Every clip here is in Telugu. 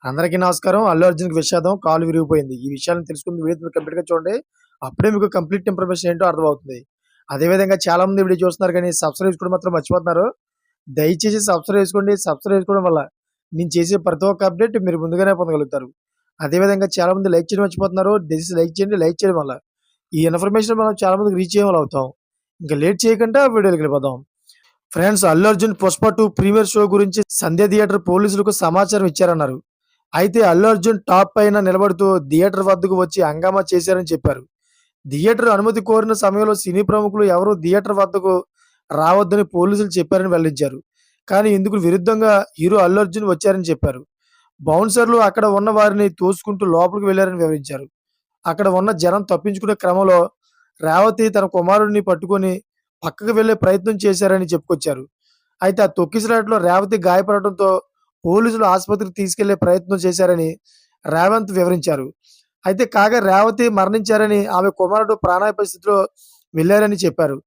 అందరికీ నమస్కారం. 'అల్లు అర్జున్‌కి విషాదం. కాలు విరిగిపోయింది.' ఈ విషయాలను తెలుసుకుని వీడియో కంప్లీట్‌గా చూడండి. అప్పుడే మీకు కంప్లీట్ ఇన్ఫర్మేషన్ ఏంటో అర్థమవుతుంది. అదేవిధంగా చాలామంది వీడియో చూస్తున్నారు కానీ సబ్స్క్రైబ్ చేసుకోవడం మాత్రం మర్చిపోతున్నారు. దయచేసి సబ్స్క్రైబ్ చేసుకోండి. సబ్స్క్రైబ్ చేసుకోవడం వల్ల నేను చేసే ప్రతి ఒక్క అప్డేట్ మీరు ముందుగానే పొందగలుగుతారు. అదేవిధంగా చాలామంది లైక్ చేయడం మర్చిపోతున్నారు. దయచేసి లైక్ చేయండి. లైక్ చేయడం వల్ల ఈ ఇన్ఫర్మేషన్ మనం చాలా మందికి రీచ్ అయ్యేవాళ్ళు అవుతాం. ఇంకా లేట్ చేయకుండా వీడియోలోకి వెళ్ళిపోదాం. Friends, 'Allu Arjun' 'Pushpa 2' premiere show గురించి సంధ్య థియేటర్ పోలీసులకు సమాచారం ఇచ్చారన్నారు. అయితే అల్లు అర్జున్ టాప్ పైన నిలబడుతూ థియేటర్ వద్దకు వచ్చి హంగామా చేశారని చెప్పారు. థియేటర్ అనుమతి కోరిన సమయంలో సినీ ప్రముఖులు ఎవరూ థియేటర్ వద్దకు రావద్దని పోలీసులు చెప్పారని వెల్లడించారు. కానీ ఇందుకు విరుద్ధంగా హీరో అల్లు అర్జున్ వచ్చారని చెప్పారు. బౌన్సర్లు అక్కడ ఉన్న వారిని తోసుకుంటూ లోపలికి వెళ్లారని వివరించారు. అక్కడ ఉన్న జనం తప్పించుకునే క్రమంలో రేవతి తన కుమారుడిని పట్టుకొని పక్కకు వెళ్లే ప్రయత్నం చేశారని చెప్పుకొచ్చారు. అయితే ఆ తొక్కిసలాటలో రేవతి గాయపడటంతో పోలీసులు ఆసుపత్రికి తీసుకెళ్లే ప్రయత్నం చేశారని రేవంత్ వివరించారు. అయితే కాగా రేవతి మరణించారని, ఆమె కుమారుడు ప్రాణాపాయ స్థితిలో వెళ్లారని చెప్పారు.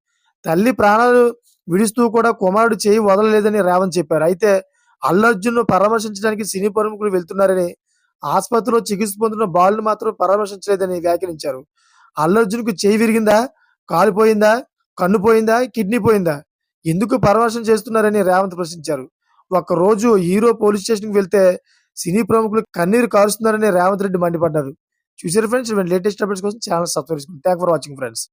తల్లి ప్రాణాలు విడుస్తూ కూడా కుమారుడు చేయి వదలలేదని రేవంత్ చెప్పారు. అయితే అల్లు అర్జున్‌ను పరామర్శించడానికి సినీ ప్రముఖులు వెళ్తున్నారని, ఆసుపత్రిలో చికిత్స పొందుతున్న బాలుని మాత్రం పరామర్శించలేదని వ్యాఖ్యానించారు. అల్లు అర్జున్‌కు చేయి విరిగిందా? కాలు పోయిందా? కన్ను పోయిందా? కిడ్నీ పోయిందా? ఎందుకు పరామర్శం చేస్తున్నారని రేవంత్ ప్రశ్నించారు. ఒక్కరోజు హీరో పోలీస్ స్టేషన్‌కి వెళ్తే సినీ ప్రముఖులు కన్నీరు కారుస్తున్నారని రేవంత్ రెడ్డి మండిపడ్డారు. చూసారా ఫ్రెండ్స్? ఇటువంటి లేటెస్ట్ అప్డేట్స్ కోసం ఛానెల్ సబ్స్క్రైబ్ చేసుకోండి. Thanks for watching friends.